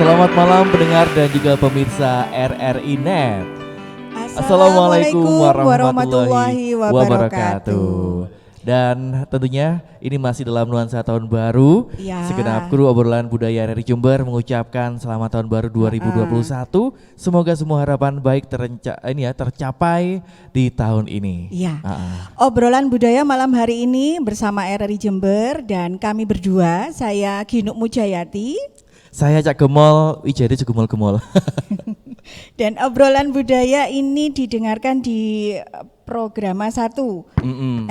Selamat malam pendengar dan juga pemirsa RRI Net. Assalamualaikum warahmatullahi wabarakatuh. Dan tentunya ini masih dalam nuansa tahun baru. Ya. Segenap kru obrolan budaya RRI Jember mengucapkan selamat tahun baru 2021. Semoga semua harapan baik tercapai di tahun ini. Ya. Obrolan budaya malam hari ini bersama RRI Jember dan kami berdua, saya Ginuk Mujayati. Saya Cak Gemol, jadi Gemol-gemol. Dan obrolan budaya ini didengarkan di Programa 1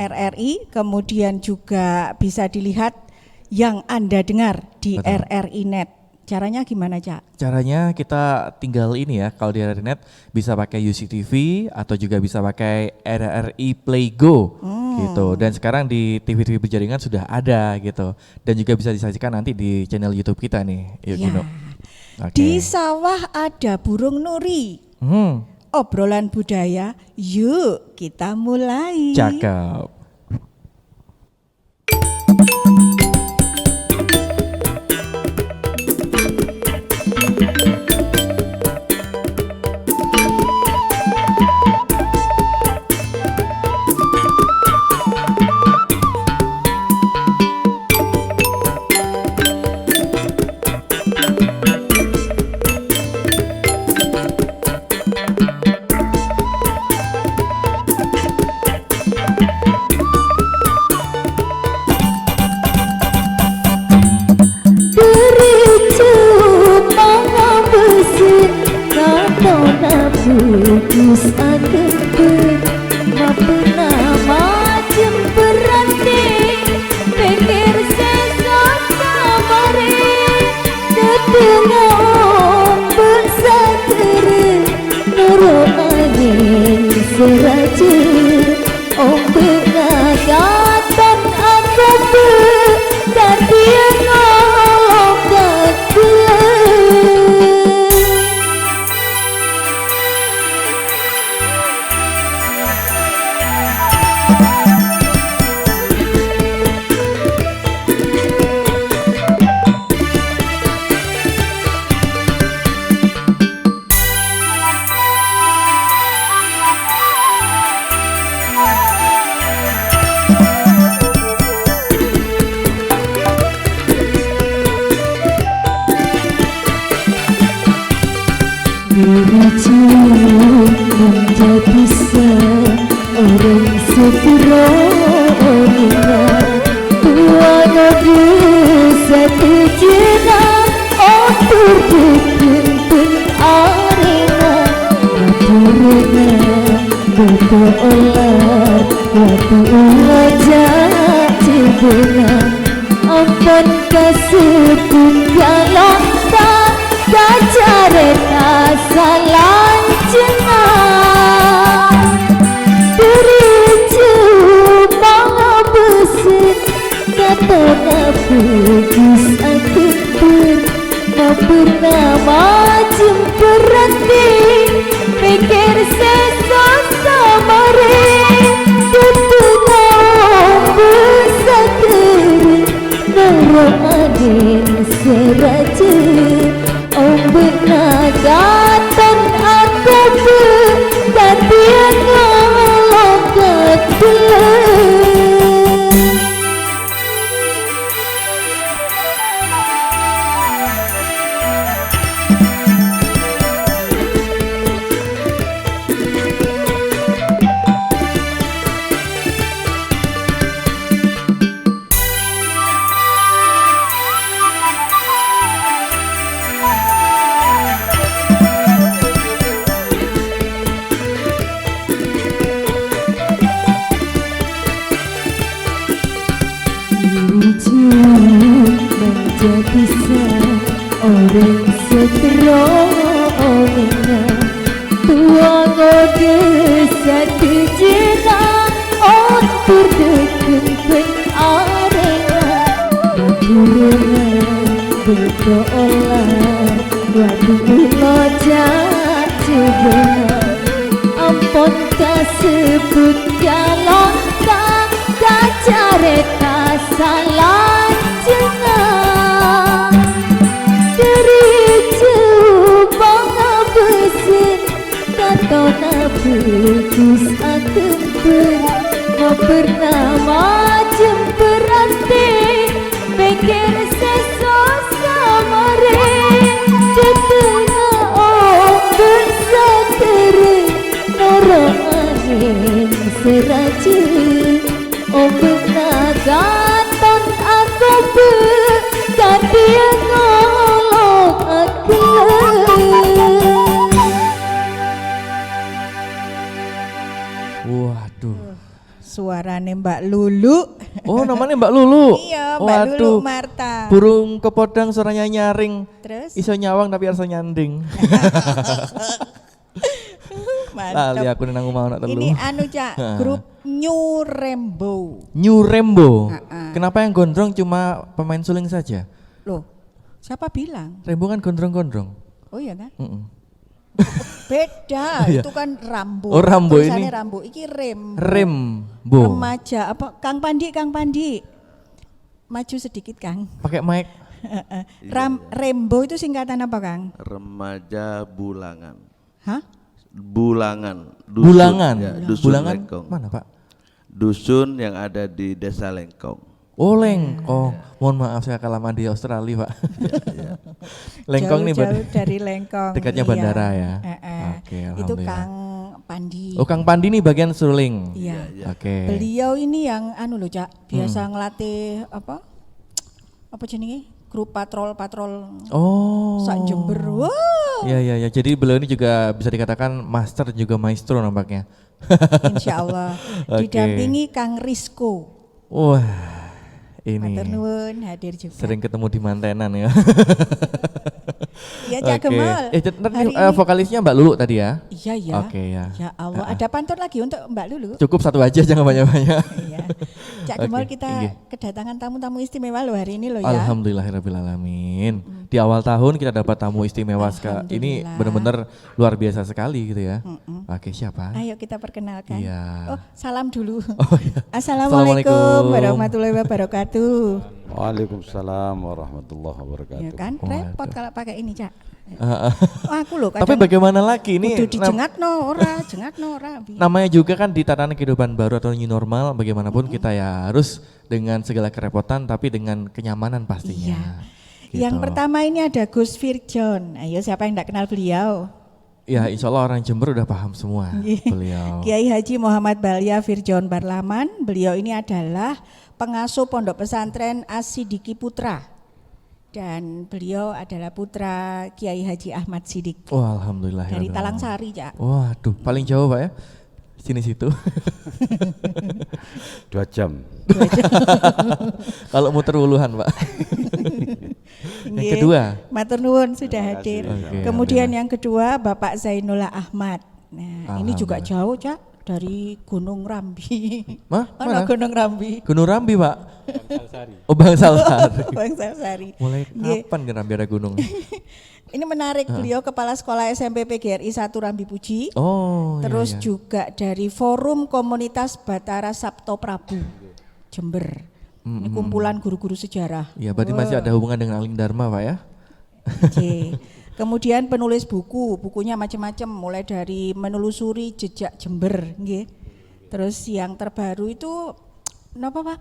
RRI, kemudian juga bisa dilihat yang Anda dengar di Betul. RRI Net. Caranya gimana, Cak? Caranya kita tinggal ini ya, kalau di RRI Net bisa pakai UCTV atau juga bisa pakai RRI Play Go gitu. Dan sekarang di TV-TV berjaringan sudah ada gitu. Dan juga bisa disajikan nanti di channel YouTube kita nih. Yuk, Ya. Gino. Di sawah ada burung nuri. Obrolan budaya, yuk kita mulai. Cakep. Putus ageng pernah macem berhenti pikir sesat samare ketengah bersakere nuru angin seraja ombak nagatan aku berganti nolokat menjadi seorang seterusnya tuan satu jena otur dikempun arena aturnya berdolar waktu ulajak cibuna ampun kasebut kalau tak kacareta salah jenah beri cuma besin kata putus aku pernah macam berhenti pikir sesat samare ketengah bersakere nuru angin seraja ombak nagatan aku berganti nolokat menjadi seorang seterusnya tuang satu jena otur dikempun arena aturnya berdolar waktu ulajak cibuna ampun kasebut kalau tak kacareta salah jenah derita bagus atemper mau bernama Jemberante pikir seso samare di tengah ombak satere noro angin seraja ombak nagaton aku berganti ngolok aku. Waduh. Suarane Mbak Lulu. Oh, namanya Mbak Lulu. Iya, Mbak Lulu Waduh. Marta. Burung kepodang suaranya nyaring. Terus? Iso nyawang tapi rasa nyanding. Lali Mantap. aku nang mau nak telu. Ini anu Cak, grup New Rainbow. New Rainbow. Ha-ha. Kenapa yang gondrong cuma pemain suling saja? Loh, siapa bilang? Rainbow kan gondrong-gondrong. Oh iya kan? Mm-mm. Beda, Iya. itu kan Rambo. Oh, Rambo Tulisannya ini. Rambo, iki Rembo. Rainbow. Remaja apa? Kang Pandi. Maju sedikit Kang. Pakai mic. Rembo itu singkatan apa Kang? Remaja Bulangan. Hah? Bulangan. Bulangan. Ya, dusun Bulangan Lengkong. mana Pak? Dusun yang ada di Desa Lengkong. Oh Lengkong. Mohon maaf saya kelamaan di Australia Pak. Lengkong nih Jauh-jauh dari Lengkong. dekatnya iya. bandara ya. Oke, itu alhamdulillah. Kang Pandi. Oh Kang Pandi nih bagian suling. Iya. Oke. Beliau ini yang anu loh Cak, biasa ngelatih apa? Apa jenenge? Grup patrol-patrol Oh. sak Jember. Wow. Iya. Jadi beliau ini juga bisa dikatakan master dan juga maestro nampaknya. Insya Allah. Oke. Didampingi Kang Rizko. Wah. Ini Matur nuwun hadir juga. sering ketemu di mantenan ya. Iya Cak Oke. Gemal. Ntar Hari ini- vokalisnya Mbak Lulu tadi ya. Iya ya. Oke ya. Ya Allah, ada pantun lagi untuk Mbak Lulu. Cukup satu aja jangan banyak-banyak. Iya. Cak Gemal Oke, kita inggih. kedatangan tamu-tamu istimewa loh hari ini loh ya. Alhamdulillahirrahmanirrahim. Di awal tahun kita dapat tamu istimewa sekali. Ini Alhamdulillah. benar-benar luar biasa sekali gitu ya. Oke siapa? Ayo kita perkenalkan. Iya. Oh, salam dulu. Oh iya. Assalamualaikum Assalamualaikum. warahmatullahi wabarakatuh. Waalaikumsalam warahmatullahi Ya wabarakatuh. kan, Waduh. repot kalau pakai ini, Cak. Uh, Oh, aku loh Tapi kadang bagaimana lagi ini? kudu dijengat no ora, jengat no ora. Namanya juga kan di tatanan kehidupan baru atau new normal, bagaimanapun kita ya harus dengan segala kerepotan tapi dengan kenyamanan pastinya. Iya. Gitu. Yang pertama ini ada Gus Firjon. Ayo siapa yang tidak kenal beliau? Ya insya Allah orang Jember udah paham semua beliau. Kiai Haji Muhammad Balya Firjon Barlaman. Beliau ini adalah pengasuh Pondok Pesantren As-Sidiki Putra. Dan beliau adalah putra Kiai Haji Ahmad Sidik Wah alhamdulillah. dari Talangsari, Cak. Waduh paling jauh Pak ya? Sini situ. 2 jam. Kalau muter Wuluhan Pak. Yang Nggih. kedua. Matur nuwun sudah hadir. Oke, Kemudian yang kedua Bapak Zainullah Ahmad. Nah, ini juga jauh, Cak, dari Gunung Rambi. Mah, Mana mana? Gunung Rambi? Gunung Rambi Pak. Oh Bangsal-Sari. Bangsal-Sari. Mulai Nggih. kapan ke Rambi ada gunung? Ini menarik, beliau Kepala Sekolah SMP PGRI 1 Rambi Puji. Oh Terus iya, iya. juga dari Forum Komunitas Batara Sabto Prabu Jember. Ini kumpulan guru-guru sejarah. Iya berarti masih ada hubungan dengan Aling Dharma Pak ya? Oke. Kemudian penulis buku, bukunya macam-macam mulai dari menelusuri jejak Jember, nggih. Terus yang terbaru itu kenapa, Pak?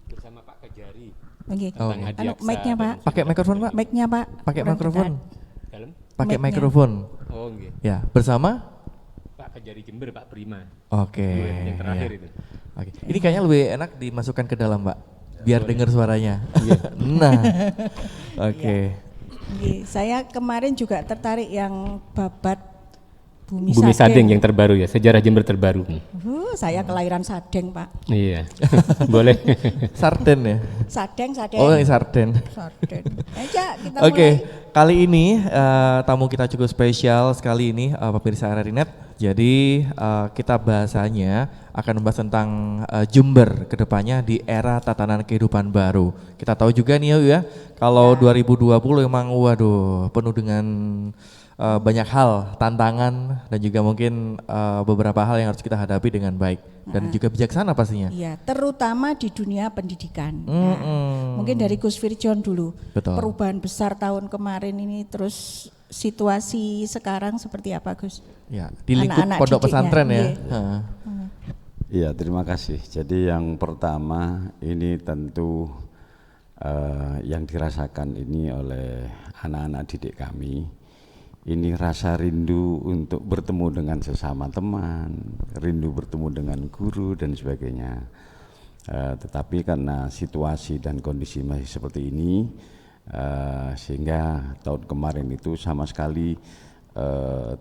Bersama Pak Kajari. Nggih. Oh, Tentang Anu, Hadiaksa mic-nya, Pak. Pakai mikrofon Pak? Mic-nya, Pak. Pakai Kurang mikrofon? dekat. Dalam? Pakai Mic-nya. mikrofon? Oh nggih. Ya bersama? Pak Kajari Jember, Pak Prima. Oke. Yang terakhir iya. itu. Oke. Ini kayaknya lebih enak dimasukkan ke dalam Pak, biar dengar suaranya. Nah, oke. Nggih. Saya kemarin juga tertarik yang babat Bumi Bumi Sadeng yang terbaru ya, sejarah Jember terbaru. Saya kelahiran Sadeng, Pak. Iya. Boleh. Sarden ya? Sadeng. Oh ini sarden. Sarden. Aja kita Oke, mulai. kali ini tamu kita cukup spesial sekali ini pemirsa RRI.net. Jadi kita bahasanya akan membahas tentang Jember kedepannya di era tatanan kehidupan baru. Kita tahu juga nih ya, kalau 2020 emang waduh penuh dengan banyak hal, tantangan dan juga mungkin beberapa hal yang harus kita hadapi dengan baik dan juga bijaksana pastinya. Iya, terutama di dunia pendidikan. Nah, mungkin dari Gus Firjon dulu. Betul. Perubahan besar tahun kemarin ini, terus situasi sekarang seperti apa, Gus? Ya, di lingkup Anak-anak pondok didiknya, pesantren ya. iya. Heeh. Iya, terima kasih. Jadi yang pertama ini tentu yang dirasakan ini oleh anak-anak didik kami, ini rasa rindu untuk bertemu dengan sesama teman, rindu bertemu dengan guru dan sebagainya. Tetapi karena situasi dan kondisi masih seperti ini, sehingga tahun kemarin itu sama sekali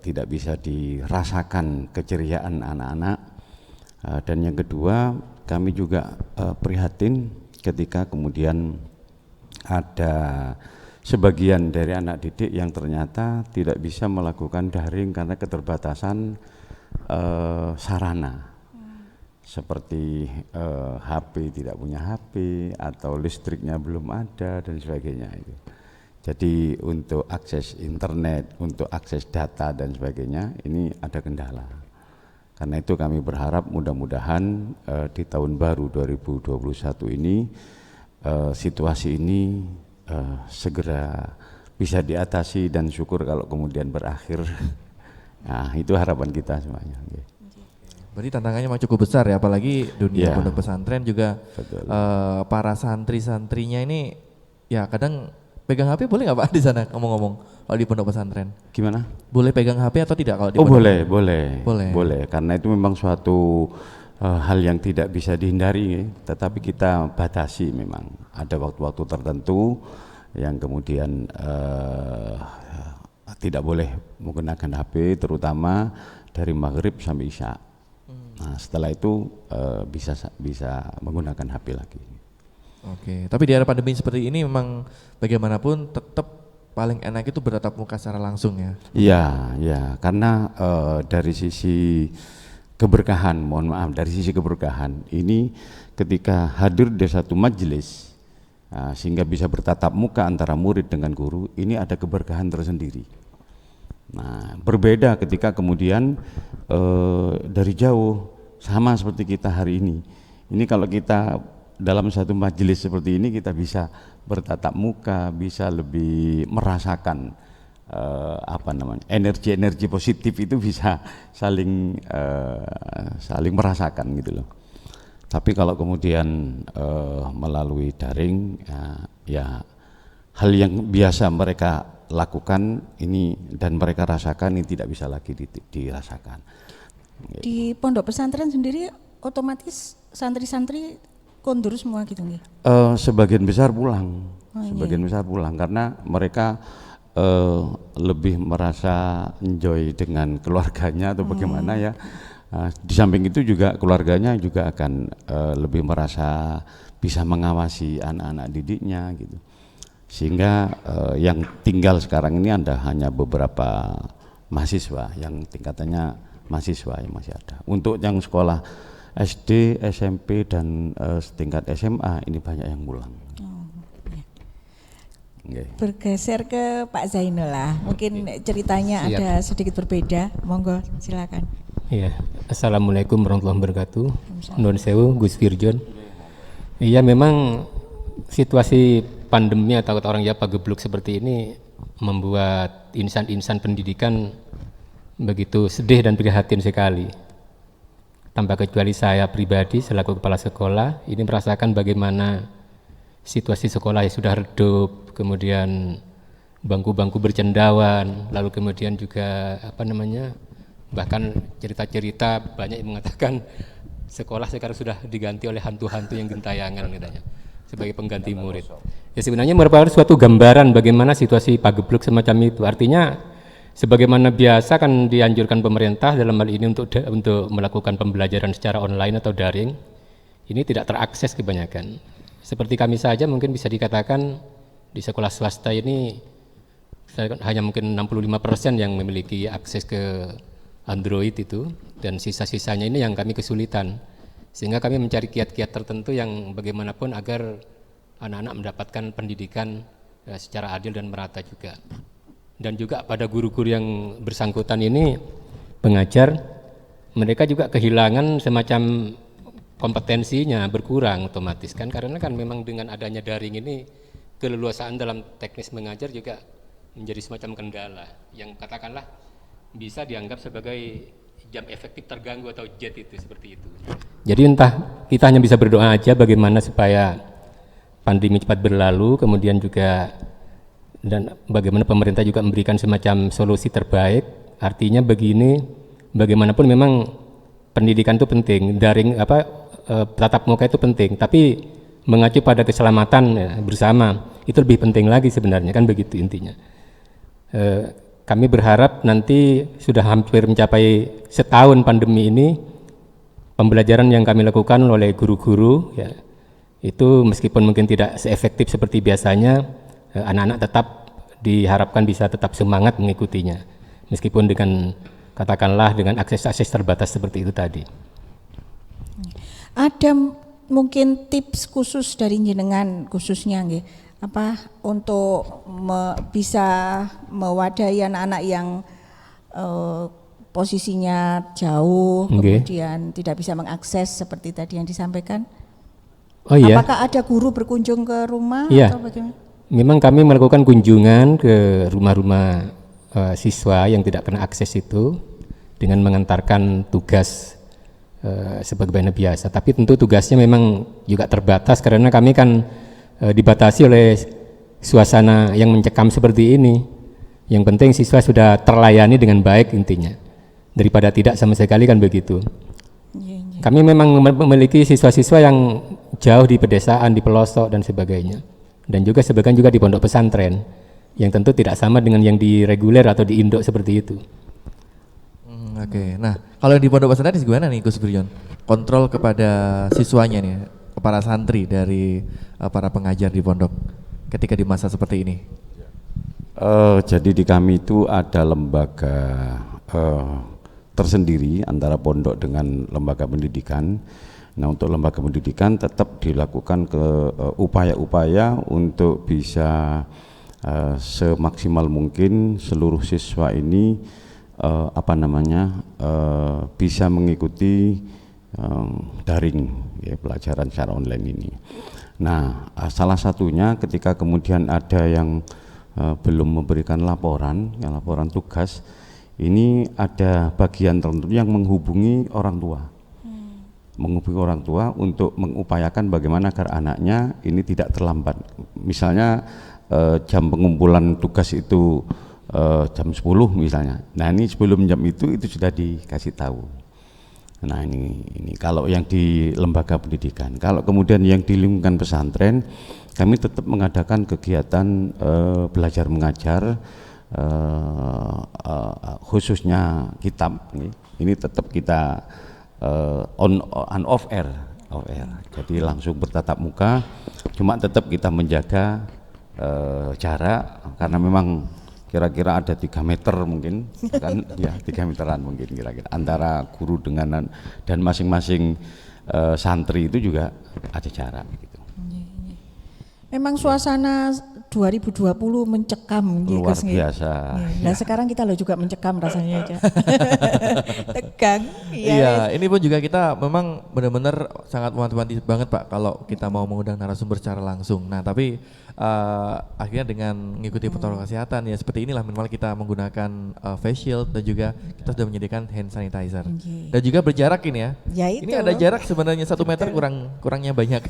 tidak bisa dirasakan keceriaan anak-anak. Dan yang kedua, kami juga prihatin ketika kemudian ada sebagian dari anak didik yang ternyata tidak bisa melakukan daring karena keterbatasan sarana, seperti HP tidak punya HP atau listriknya belum ada dan sebagainya itu. Jadi untuk akses internet, untuk akses data dan sebagainya ini ada kendala. Karena itu kami berharap mudah-mudahan di tahun baru 2021 ini situasi ini segera bisa diatasi dan syukur kalau kemudian berakhir. Nah, itu harapan kita semuanya. Berarti tantangannya memang cukup besar ya, apalagi dunia Iya. pondok pesantren juga. Betul. Para santri-santrinya ini ya kadang pegang HP boleh nggak Pak di sana ngomong-ngomong kalau di pondok pesantren? Gimana? Boleh pegang HP atau tidak kalau di Oh pondok? boleh, boleh. Karena itu memang suatu hal yang tidak bisa dihindari, tetapi kita batasi memang. Ada waktu-waktu tertentu yang kemudian tidak boleh menggunakan HP, terutama dari maghrib sampai isya. Nah, setelah itu bisa menggunakan HP lagi. Oke, tapi di era pandemi seperti ini memang bagaimanapun tetap paling enak itu bertatap muka secara langsung ya. Iya, ya, karena dari sisi keberkahan, mohon maaf, dari sisi keberkahan ini ketika hadir di satu majelis sehingga bisa bertatap muka antara murid dengan guru, ini ada keberkahan tersendiri. Nah, berbeda ketika kemudian dari jauh, sama seperti kita hari ini. Ini kalau kita dalam satu majelis seperti ini kita bisa bertatap muka, bisa lebih merasakan energi-energi positif itu bisa saling merasakan gitu loh. Tapi kalau kemudian melalui daring ya hal yang biasa mereka lakukan ini dan mereka rasakan ini tidak bisa lagi dirasakan. Di pondok pesantren sendiri otomatis santri-santri kondur semua gitu nggih? Sebagian besar pulang, iya. besar pulang karena mereka lebih merasa enjoy dengan keluarganya atau bagaimana ya. Di samping itu juga keluarganya juga akan lebih merasa bisa mengawasi anak-anak didiknya gitu. Sehingga yang tinggal sekarang ini hanya beberapa mahasiswa yang tingkatannya mahasiswa yang masih ada. Untuk yang sekolah SD, SMP dan setingkat SMA ini banyak yang pulang. Okay. Bergeser ke Pak Zainul lah, mungkin ceritanya Siap. ada sedikit berbeda, monggo silakan. Iya, Assalamualaikum warahmatullahi wabarakatuh. Nuwun sewu, Gus Firjon. Iya, memang situasi pandemi atau kata orang Jawa gebluk seperti ini membuat insan-insan pendidikan begitu sedih dan prihatin sekali. Tanpa kecuali saya pribadi selaku kepala sekolah ini merasakan bagaimana situasi sekolah yang sudah redup, kemudian bangku-bangku bercendawan, lalu kemudian juga bahkan cerita-cerita banyak yang mengatakan sekolah sekarang sudah diganti oleh hantu-hantu yang gentayangan katanya sebagai pengganti murid. Ya sebenarnya merupakan suatu gambaran bagaimana situasi pagebluk semacam itu. Artinya sebagaimana biasa kan dianjurkan pemerintah dalam hal ini untuk melakukan pembelajaran secara online atau daring, ini tidak terakses kebanyakan. Seperti kami saja mungkin bisa dikatakan di sekolah swasta ini hanya mungkin 65% yang memiliki akses ke Android itu, dan sisa-sisanya ini yang kami kesulitan. Sehingga kami mencari kiat-kiat tertentu yang bagaimanapun agar anak-anak mendapatkan pendidikan secara adil dan merata juga. Dan juga pada guru-guru yang bersangkutan ini, pengajar, mereka juga kehilangan semacam kompetensinya, berkurang otomatis kan, karena kan memang dengan adanya daring ini keleluasaan dalam teknis mengajar juga menjadi semacam kendala yang katakanlah bisa dianggap sebagai jam efektif terganggu atau jet itu, seperti itu. Jadi entah kita hanya bisa berdoa aja bagaimana supaya pandemi cepat berlalu, kemudian juga dan bagaimana pemerintah juga memberikan semacam solusi terbaik. Artinya begini, bagaimanapun memang pendidikan itu penting, daring tatap muka itu penting, tapi mengacu pada keselamatan ya, bersama itu lebih penting lagi sebenarnya, kan begitu intinya. Kami berharap nanti sudah hampir mencapai setahun pandemi ini, pembelajaran yang kami lakukan oleh guru-guru ya, itu meskipun mungkin tidak seefektif seperti biasanya, anak-anak tetap diharapkan bisa tetap semangat mengikutinya, meskipun dengan katakanlah dengan akses-akses terbatas seperti itu tadi. Ada mungkin tips khusus dari jenengan khususnya nggih, apa untuk bisa mewadahi anak-anak yang posisinya jauh, kemudian tidak bisa mengakses seperti tadi yang disampaikan? Oh iya. Apakah ada guru berkunjung ke rumah atau bagaimana? Memang kami melakukan kunjungan ke rumah-rumah siswa yang tidak kena akses itu dengan mengantarkan tugas sebagaimana biasa. Tapi tentu tugasnya memang juga terbatas karena kami kan dibatasi oleh suasana yang mencekam seperti ini. Yang penting siswa sudah terlayani dengan baik intinya, daripada tidak sama sekali kan begitu. Kami memang memiliki siswa-siswa yang jauh di pedesaan, di pelosok dan sebagainya. Dan juga sebagian juga di pondok pesantren yang tentu tidak sama dengan yang di reguler atau di induk seperti itu. Oke. Nah, kalau yang di pondok pesantren gimana nih Gus Firjon? Kontrol kepada siswanya nih, para santri dari para pengajar di pondok ketika di masa seperti ini. Jadi di kami itu ada lembaga tersendiri antara pondok dengan lembaga pendidikan. Nah, untuk lembaga pendidikan tetap dilakukan upaya-upaya untuk bisa semaksimal mungkin seluruh siswa ini bisa mengikuti daring ya, pelajaran secara online ini. Nah, salah satunya ketika kemudian ada yang belum memberikan laporan tugas, ini ada bagian tertentu yang menghubungi orang tua. Menghubungi orang tua untuk mengupayakan bagaimana agar anaknya ini tidak terlambat. Misalnya jam pengumpulan tugas itu jam 10 misalnya. Nah, ini sebelum jam itu sudah dikasih tahu. Nah, ini kalau yang di lembaga pendidikan. Kalau kemudian yang di lingkungan pesantren, kami tetap mengadakan kegiatan belajar mengajar, khususnya kitab. Ini tetap kita on off air. Jadi langsung bertatap muka, cuma tetap kita menjaga jarak karena memang kira-kira ada 3 meter mungkin kan ya 3 meteran mungkin kira-kira antara guru dengan dan masing-masing santri itu juga ada jarak gitu. Memang suasana 2020 mencekam luar biasa. Nah, sekarang kita juga mencekam rasanya aja. Tegang. Iya, ini pun juga kita memang benar-benar sangat wanti-wanti banget Pak kalau kita mau mengundang narasumber secara langsung. Nah, tapi akhirnya dengan mengikuti protokol kesehatan ya seperti inilah minimal kita menggunakan face shield dan juga kita sudah menyediakan hand sanitizer. Dan juga berjarak ini ya. Ini ada jarak sebenarnya 1 meter kurangnya banyak.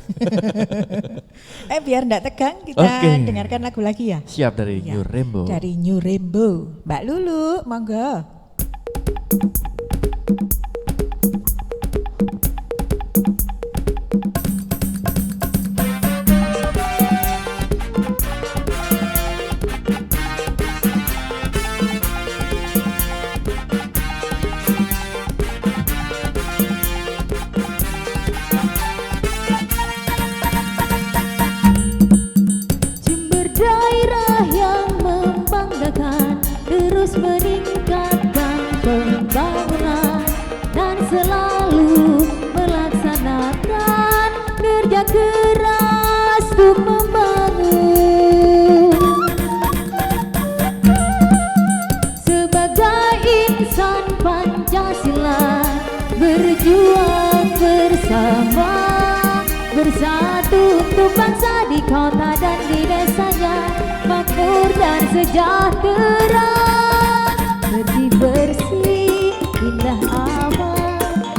Biar enggak tegang kita dengarkan lagu lagi ya. Siap dari New Rainbow. Dari New Rainbow. Mbak Lulu, monggo. Daerah yang membanggakan, terus meningkatkan pembangunan. berjuang bersama, bersatu untuk bangsa di kota dan di desanya, makmur dan sejahtera, bersih bersih, indah aman,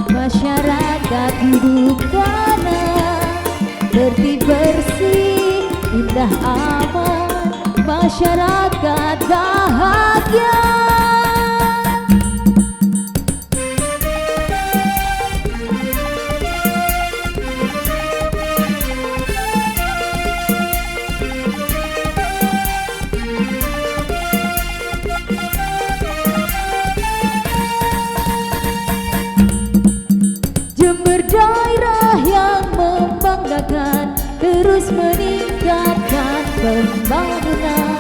masyarakat hidup tenang, bersih bersih, indah aman, masyarakat bahagia. Jember daerah yang membanggakan, terus meningkatkan pembangunan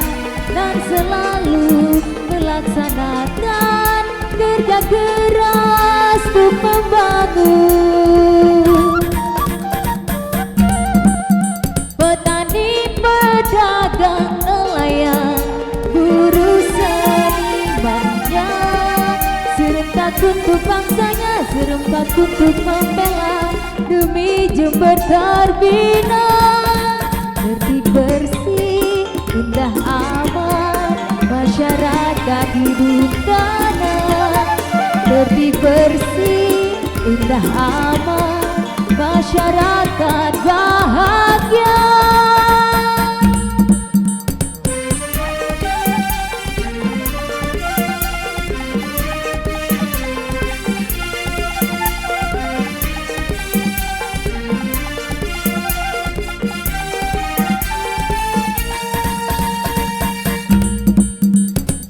dan selalu melaksanakan kerja keras untuk membangun. Petani, pedagang, nelayan, buruh, senimannya, serentak untuk bangsanya, serempak untuk membela demi Jember terbina. Tertib bersih, indah aman, masyarakat hidup tenang. Tertib bersih, indah aman, masyarakat bahagia.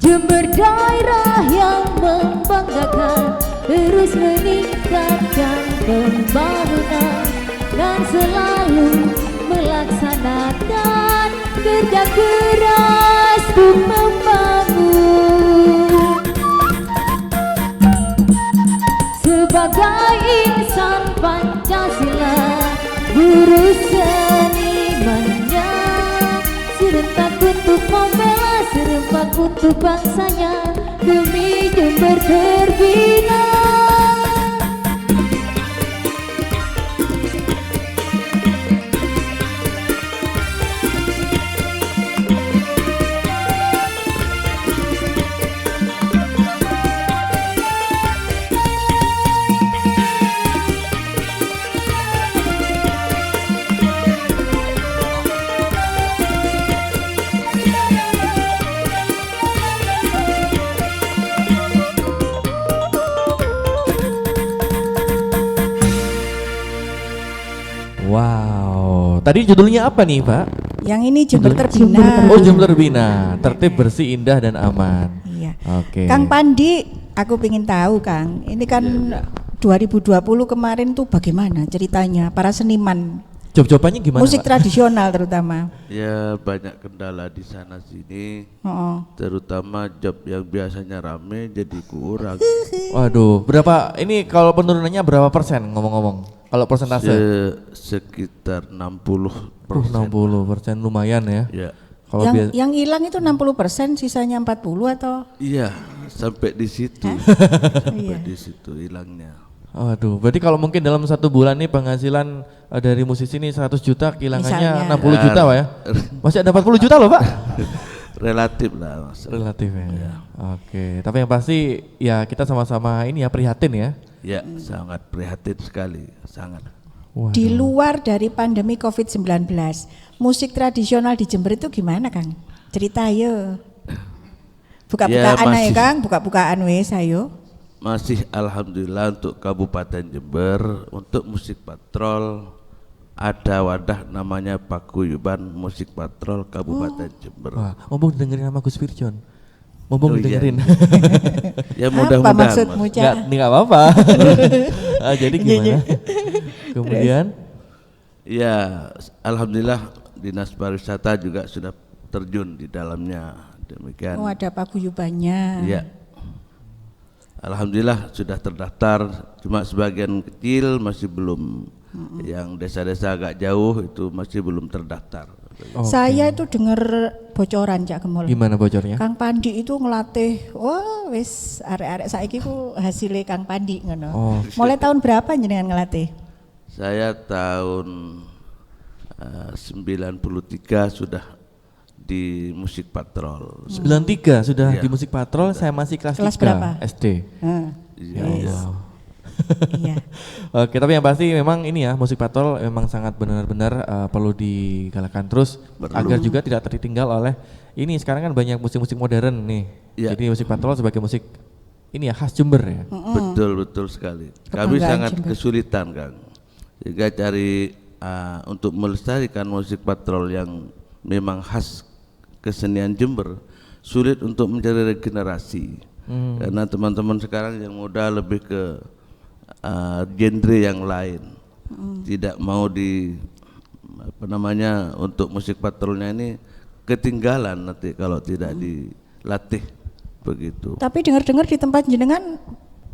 Jember daerah yang membanggakan, terus meningkatkan pembangunan dan selalu melaksanakan kerja keras untuk membangun. Sebagai insan Pancasila, buruh senimannya, serentak untuk membela, serempak untuk bangsanya, demi Jember terbina. Wow, tadi judulnya apa nih Pak? Yang ini Jember Judulnya- terbina. Oh, Jember terbina, tertib, bersih, indah dan aman. Iya. Oke. Kang Pandi, aku pengen tahu Kang, ini kan 2020 kemarin tuh bagaimana ceritanya para seniman Job-jobannya gimana musik Pak? tradisional terutama? Ya banyak kendala di sana sini, Oh, terutama job yang biasanya rame jadi kurang. Waduh, berapa ini kalau penurunannya berapa persen ngomong-ngomong? Kalau persentase? Sekitar 60%. 60% lumayan ya. Ya. Kalau biasa yang hilang itu 60%, sisanya 40 atau? Iya, sampai di situ. Iya. Sampai di situ hilangnya. Waduh, berarti kalau mungkin dalam satu bulan nih penghasilan dari musisi ini 100 juta, kehilangannya Misalnya. 60 juta Pak ya? Masih ada 40 juta loh Pak? Relatif lah Mas. Relatif ya. Oke, tapi yang pasti ya kita sama-sama ini ya prihatin ya. Ya, sangat prihatin sekali, sangat. Waduh. Di luar dari pandemi COVID-19, musik tradisional di Jember itu gimana Kang? Cerita ayo. Buka-bukaan Ya, aja masih. Kang, buka-bukaan wes ayo. Masih alhamdulillah untuk Kabupaten Jember, untuk musik patrol ada wadah namanya Paguyuban Musik Patrol Kabupaten Jember. Wah, mumpung dengerin sama Gus Firjon. Mumpung Oh, iya. dengerin. Ya Apa mudah-mudahan maksudmu Mas. Cak? Enggak apa-apa. Jadi gimana? Kemudian Ya, alhamdulillah Dinas Pariwisata juga sudah terjun di dalamnya. Demikian. Oh ada paguyubannya. Ya. Alhamdulillah sudah terdaftar, cuma sebagian kecil masih belum. Yang desa-desa agak jauh itu masih belum terdaftar. Saya itu dengar bocoran Cak Gemul. Gimana bocornya? Kang Pandi itu ngelatih, wah wis arek-arek saiki ku hasilnya Kang Pandi ngono. Oh. Mulai tahun berapa jenengan ngelatih? Saya tahun 93 sudah di Musik Patrol. 93 sudah Iya. di Musik Patrol, saya masih kelas Kelas 3 berapa? SD. Iya. Yes. Iya. Oke, tapi yang pasti memang ini ya, Musik Patrol memang sangat benar-benar perlu digalakkan terus agar juga tidak tertinggal oleh ini. Sekarang kan banyak musik-musik modern nih. Iya. Jadi Musik Patrol sebagai musik ini ya khas Jember ya. Betul sekali. Kami Kebanggaan sangat Jember. kesulitan, Kang. Jika cari untuk melestarikan musik patrol yang memang khas kesenian Jember, sulit untuk mencari regenerasi. Karena teman-teman sekarang yang muda lebih ke genre yang lain. Tidak mau untuk musik patrolnya ini ketinggalan nanti kalau tidak dilatih begitu. Tapi dengar-dengar di tempat jenengan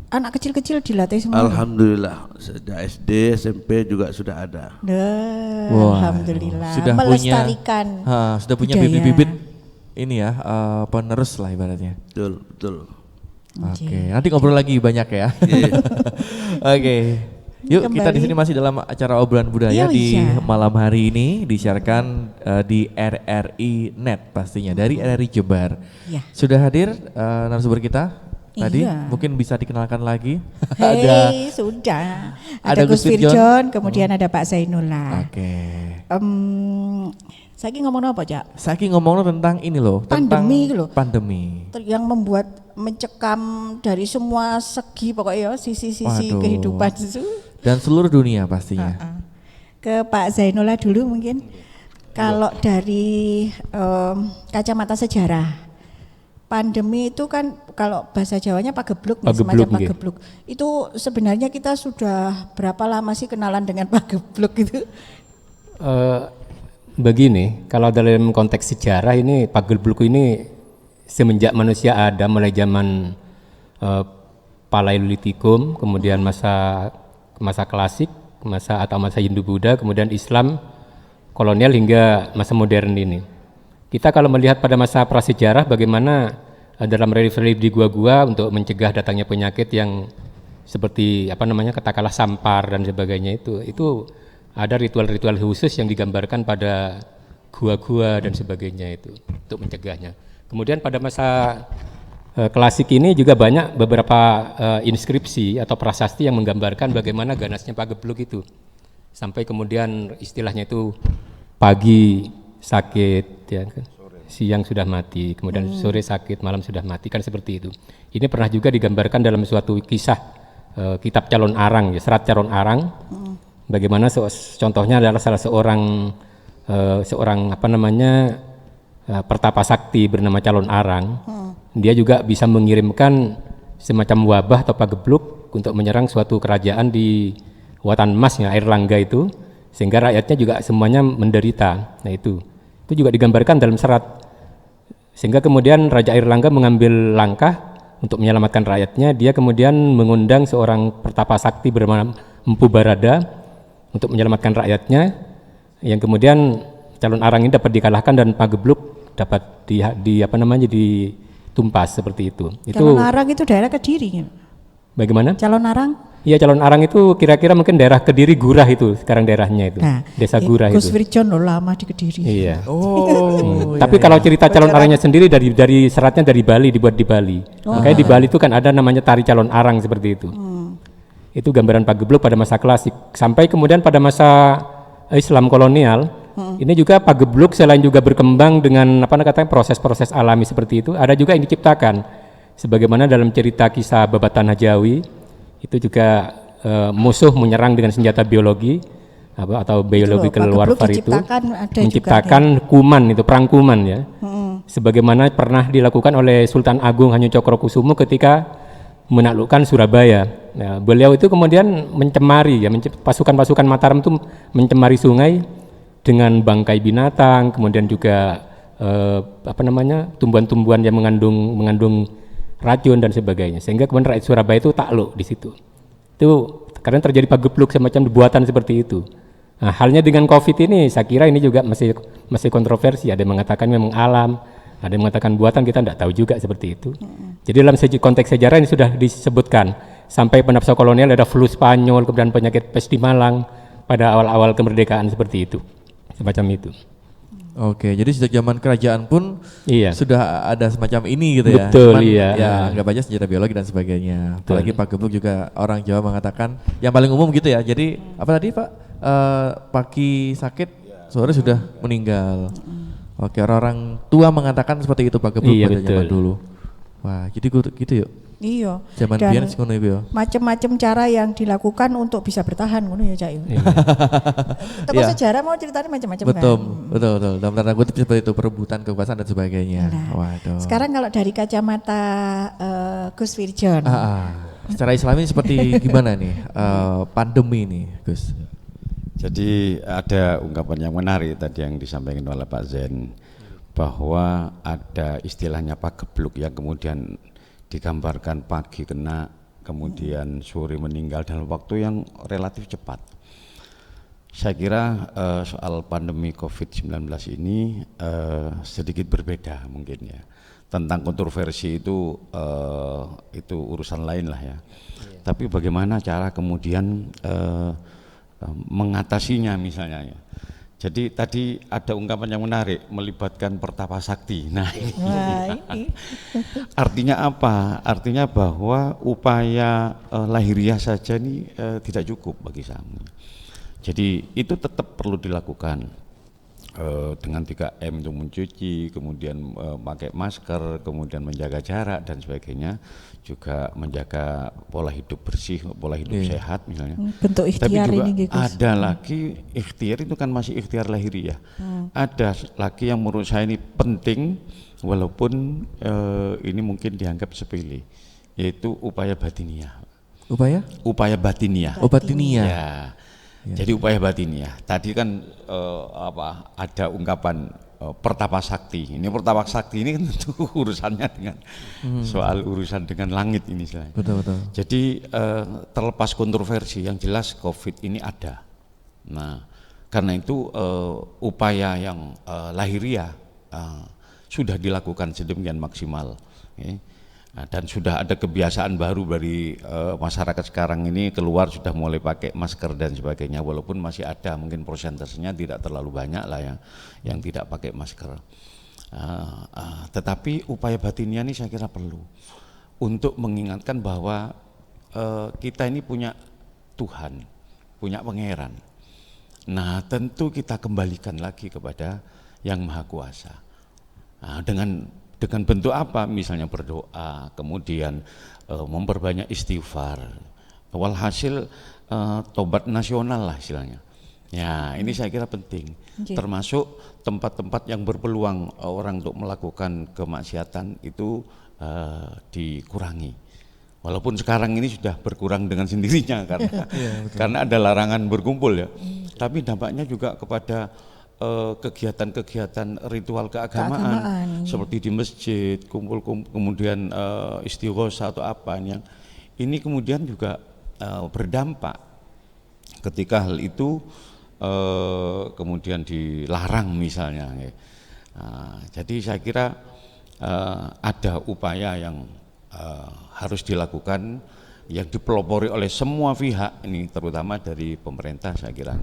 anak kecil-kecil dilatih semua. Alhamdulillah, sejak SD, SMP juga sudah ada. Wah, Alhamdulillah. sudah Melestarikan sudah punya budaya. bibit-bibit ini ya, penerus lah ibaratnya. Betul. Oke, nanti ngobrol lagi banyak ya. Oke. Yuk kita di sini masih dalam acara obrolan budaya di malam hari ini disiarkan di RRI Net pastinya dari RRI Jember. Ya. Sudah hadir narasumber kita tadi, Iya. mungkin bisa dikenalkan lagi. Hei, sudah. Ada Gus Firjon, kemudian ada Pak Zainullah. Oke. Saiki ngomong apa, Cak? Saking ngomong tentang ini loh, tentang Pandemi loh. pandemi. Yang membuat mencekam dari semua segi pokoknya ya, sisi-sisi Waduh. kehidupan itu. Dan seluruh dunia pastinya. Ke Pak Zainullah dulu mungkin. Kalau dari kacamata sejarah, pandemi itu kan kalau bahasa Jawanya pagebluk, nih, semacam Pagebluk, nggih. pagebluk. Itu sebenarnya kita sudah berapa lama sih kenalan dengan pagebluk itu? Begini, kalau dalam konteks sejarah ini pagebluk ini semenjak manusia ada, mulai zaman Paleolitikum, kemudian masa klasik, masa Hindu-Buddha, kemudian Islam, kolonial hingga masa modern ini. Kita kalau melihat pada masa prasejarah bagaimana dalam relief-relief di gua-gua untuk mencegah datangnya penyakit yang seperti katakanlah sampar dan sebagainya, itu ada ritual-ritual khusus yang digambarkan pada gua-gua dan sebagainya itu untuk mencegahnya. Kemudian pada masa klasik ini juga banyak beberapa inskripsi atau prasasti yang menggambarkan bagaimana ganasnya pagebluk itu. Sampai kemudian istilahnya itu pagi sakit, ya kan? Siang sudah mati, kemudian sore sakit, malam sudah mati, kan seperti itu. Ini pernah juga digambarkan dalam suatu kisah kitab Calon Arang, ya, Serat Calon Arang. Bagaimana contohnya adalah salah seorang pertapa sakti bernama Calon Arang. Dia juga bisa mengirimkan semacam wabah atau pagebluk untuk menyerang suatu kerajaan di Watan Mas, ya, Airlangga itu, sehingga rakyatnya juga semuanya menderita. Nah itu juga digambarkan dalam serat. Sehingga kemudian Raja Airlangga mengambil langkah untuk menyelamatkan rakyatnya. Dia kemudian mengundang seorang pertapa sakti bernama Empu Barada untuk menyelamatkan rakyatnya, yang kemudian Calon Arang ini dapat dikalahkan dan pagebluk dapat ditumpas seperti itu. Calon Arang itu daerah Kediri. Bagaimana? Calon Arang? Iya, Calon Arang itu kira-kira mungkin daerah Kediri Gurah itu sekarang daerahnya itu. Nah, Desa Gurah Gus itu. Firjon loh lama di Kediri. Iya. Oh. Tapi kalau cerita Calon Arangnya sendiri dari seratnya dari Bali, dibuat di Bali. Makanya di Bali itu kan ada namanya tari Calon Arang seperti itu. Itu gambaran pagebluk pada masa klasik. Sampai kemudian pada masa Islam kolonial, ini juga pagebluk selain juga berkembang dengan proses-proses alami seperti itu, ada juga yang diciptakan. Sebagaimana dalam cerita kisah Babatan Hajawi, itu juga musuh menyerang dengan senjata biologi atau biological warfare itu, menciptakan kuman, itu perang kuman, ya. Sebagaimana pernah dilakukan oleh Sultan Agung Hanyu Cokrokusumo ketika menaklukkan Surabaya. Nah, beliau itu kemudian mencemari, ya, pasukan-pasukan Mataram itu mencemari sungai dengan bangkai binatang, kemudian juga tumbuhan-tumbuhan yang mengandung racun dan sebagainya, sehingga kemudian rakyat Surabaya itu takluk di situ. Itu karena terjadi pagebluk semacam buatan seperti itu. Nah, halnya dengan COVID ini, saya kira ini juga masih kontroversi. Ada yang mengatakan memang alam, ada yang mengatakan buatan, kita tidak tahu juga seperti itu. Jadi dalam konteks sejarah ini sudah disebutkan, sampai pada masa kolonial ada flu Spanyol, kemudian penyakit pes di Malang pada awal-awal kemerdekaan seperti itu, semacam itu. Oke, jadi sejak zaman kerajaan pun Iya. sudah ada semacam ini gitu ya. Betul, Cuman iya. ya anggap aja sejarah biologi dan sebagainya. Betul. Apalagi Pak Gebluk juga orang Jawa mengatakan yang paling umum gitu ya. Jadi apa tadi Pak? Pagi sakit, sore sudah meninggal. Oke, orang tua mengatakan seperti itu Pak Gebluk Iya, pada zaman betul. dulu. Wah, jadi gitu yuk. Iya. Zaman Dan biyen ngono iku ya. macam-macam cara yang dilakukan untuk bisa bertahan ngono ya Cak. Iya. Toko Iya. sejarah mau ceritanya macam-macam Betul, kan. betul. Dalam tanda kutip seperti itu perebutan kekuasaan dan sebagainya. Nah, Waduh. sekarang kalau dari kacamata Gus Firjon. Secara Islami seperti gimana nih pandemi ini, Gus? Jadi ada ungkapan yang menarik tadi yang disampaikan oleh Pak Zen, bahwa ada istilahnya Pak Gebluk yang kemudian digambarkan pagi kena, kemudian sore meninggal dalam waktu yang relatif cepat. Saya kira soal pandemi COVID-19 ini sedikit berbeda mungkin ya. Tentang kontroversi itu urusan lain lah ya. Tapi bagaimana cara kemudian mengatasinya misalnya ya. Jadi tadi ada ungkapan yang menarik melibatkan pertapa sakti. Nah, Wah, ini. artinya apa? Artinya bahwa upaya lahiriah saja ini tidak cukup bagi saya. Jadi itu tetap perlu dilakukan dengan 3M untuk mencuci, kemudian pakai masker, kemudian menjaga jarak dan sebagainya, juga menjaga pola hidup bersih, pola hidup sehat misalnya. Bentuk Tapi ikhtiar juga ini Gus. ada lagi ikhtiar itu kan masih ikhtiar lahiriah. Ada lagi yang menurut saya ini penting walaupun ini mungkin dianggap sepele, yaitu upaya batiniah. Upaya? Upaya batiniah. Batiniah. Ya. Jadi upaya batiniah. Tadi kan ada ungkapan pertapa sakti. Ini pertapa sakti ini kan tentu urusannya dengan soal urusan dengan langit ini istilahnya. Betul. Jadi terlepas kontroversi yang jelas COVID ini ada. Nah, karena itu upaya yang lahiriah sudah dilakukan sedemikian maksimal. Nah, dan sudah ada kebiasaan baru dari masyarakat sekarang ini keluar sudah mulai pakai masker dan sebagainya, walaupun masih ada mungkin persentasenya tidak terlalu banyak lah ya yang tidak pakai masker. Tetapi upaya batinnya ini saya kira perlu untuk mengingatkan bahwa kita ini punya Tuhan, punya Pangeran. Nah, tentu kita kembalikan lagi kepada Yang Maha Kuasa. Nah, dengan bentuk apa? Misalnya berdoa, kemudian memperbanyak istighfar. Walhasil tobat nasional lah istilahnya. Ya, ini saya kira penting. Termasuk tempat-tempat yang berpeluang orang untuk melakukan kemaksiatan itu dikurangi. Walaupun sekarang ini sudah berkurang dengan sendirinya karena ada larangan berkumpul ya. Tapi dampaknya juga kepada kegiatan-kegiatan ritual keagamaan seperti di masjid, kumpul kemudian istighosa atau apa yang ini kemudian juga berdampak ketika hal itu kemudian dilarang misalnya. Jadi saya kira ada upaya yang harus dilakukan yang dipelopori oleh semua pihak ini, terutama dari pemerintah. Saya kira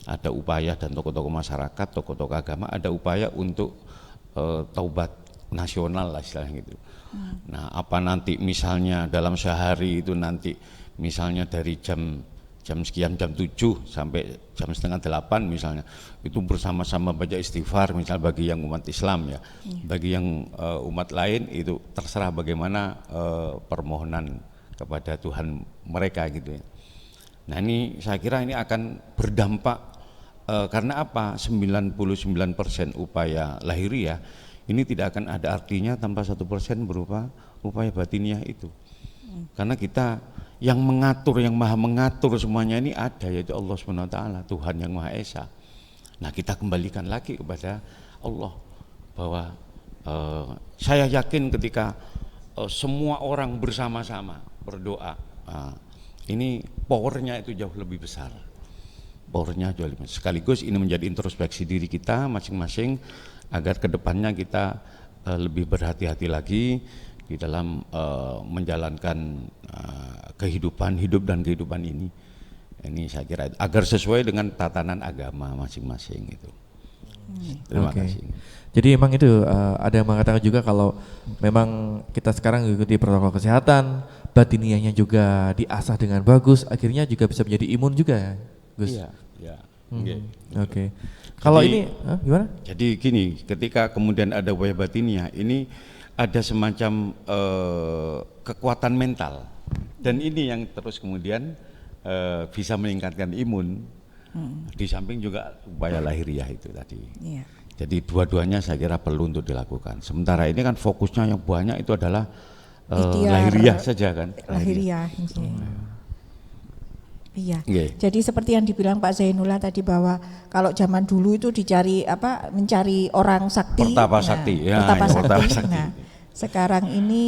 ada upaya, dan tokoh-tokoh masyarakat, tokoh-tokoh agama ada upaya untuk taubat nasional lah istilahnya gitu. Nah, apa nanti misalnya dalam sehari itu nanti misalnya dari jam sekian, jam 7 sampai jam setengah 8 misalnya, itu bersama-sama baca istighfar misalnya bagi yang umat Islam ya. Bagi yang umat lain itu terserah bagaimana permohonan kepada Tuhan mereka gitu ya. Nah, ini saya kira ini akan berdampak karena apa? 99% upaya lahiriah ini tidak akan ada artinya tanpa 1% berupa upaya batiniah itu. Karena kita yang mengatur, yang maha mengatur semuanya ini ada, yaitu Allah SWT, Tuhan yang Maha Esa. Nah, kita kembalikan lagi kepada Allah bahwa saya yakin ketika semua orang bersama-sama berdoa, ini powernya itu jauh lebih besar. powernya jauh lebih. Sekaligus ini menjadi introspeksi diri kita masing-masing agar kedepannya kita lebih berhati-hati lagi di dalam menjalankan kehidupan dan kehidupan ini. Ini saya kira agar sesuai dengan tatanan agama masing-masing itu. Terima kasih. Jadi emang itu ada yang mengatakan juga kalau memang kita sekarang mengikuti protokol kesehatan, batiniahnya juga diasah dengan bagus, akhirnya juga bisa menjadi imun juga ya, Gus. Iya, ya. Oke. Kalau ini gimana? Jadi gini, ketika kemudian ada upaya batiniah, ini ada semacam kekuatan mental, dan ini yang terus kemudian bisa meningkatkan imun. Di samping juga upaya lahiriah itu tadi. Iya. Jadi dua-duanya saya kira perlu untuk dilakukan. Sementara ini kan fokusnya yang banyak itu adalah lahiriah saja kan. Lahiriah. Iya. Nggih. Jadi seperti yang dibilang Pak Zainullah tadi bahwa kalau zaman dulu itu dicari mencari orang sakti. Pertapa sakti. Ya, pertapa ya, sakti. pertapa sakti. Nah, sekarang ini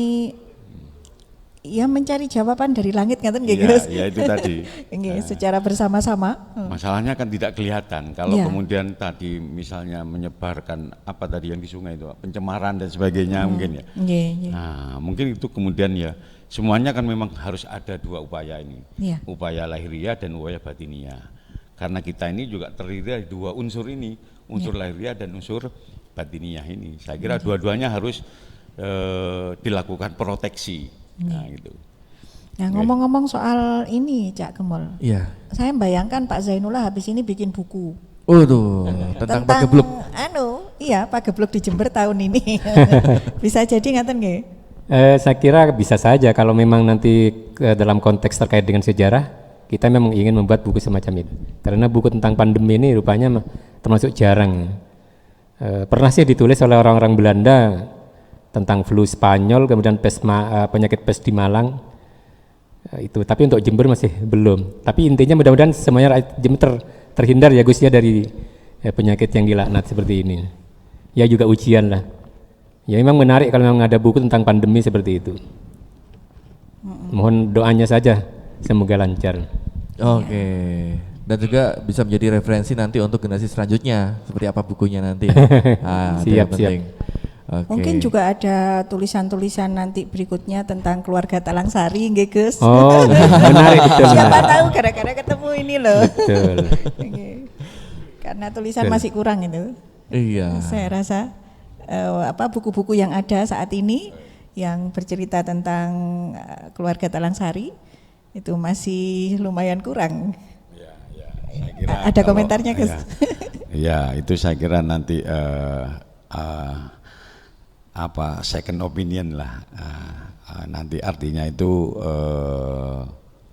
ya mencari jawaban dari langit ngaten nggih, Iya, Gus. ya itu tadi. Nggih, secara bersama-sama. Masalahnya kan tidak kelihatan kalau Iya. kemudian tadi misalnya menyebarkan apa tadi yang di sungai itu pencemaran dan sebagainya mungkin ya. Nggih, nggih. Nah, mungkin itu kemudian ya semuanya kan memang harus ada dua upaya ini. Iya. Upaya lahiriah dan upaya batiniah. Karena kita ini juga terdiri dari dua unsur ini, unsur lahiriah dan unsur batiniah ini. Saya kira dua-duanya harus dilakukan proteksi. Nah, gitu. Nah, ngomong-ngomong soal ini, Cak Gemol. Iya. Saya bayangkan Pak Zainullah habis ini bikin buku. Oh tuh, tentang pagebluk. Iya, pagebluk di Jember tahun ini. Bisa jadi ngaten nggih? Saya kira bisa saja kalau memang nanti dalam konteks terkait dengan sejarah, kita memang ingin membuat buku semacam itu. Karena buku tentang pandemi ini rupanya termasuk jarang. Pernah sih ditulis oleh orang-orang Belanda tentang flu Spanyol, kemudian penyakit pes di Malang, itu. Tapi untuk Jember masih belum. Tapi intinya mudah-mudahan semuanya rakyat Jember terhindar ya Gus ya dari penyakit yang dilaknat seperti ini. Ya juga ujian lah. Ya memang menarik kalau memang ada buku tentang pandemi seperti itu. Mohon doanya saja, semoga lancar. Oke. Dan juga bisa menjadi referensi nanti untuk generasi selanjutnya seperti apa bukunya nanti. Itu yang Siap, penting. Oke. Mungkin juga ada tulisan-tulisan nanti berikutnya tentang keluarga Talangsari, nggih Gus. Oh, menarik betul. Siapa menarik. tahu gara-gara ketemu ini loh. Betul. Nggih. Karena tulisan masih kurang itu. Iya. Saya rasa buku-buku yang ada saat ini yang bercerita tentang keluarga Talangsari itu masih lumayan kurang. Saya kira Ada komentarnya, Gus? Ya, itu saya kira nanti second opinion lah. Nanti artinya itu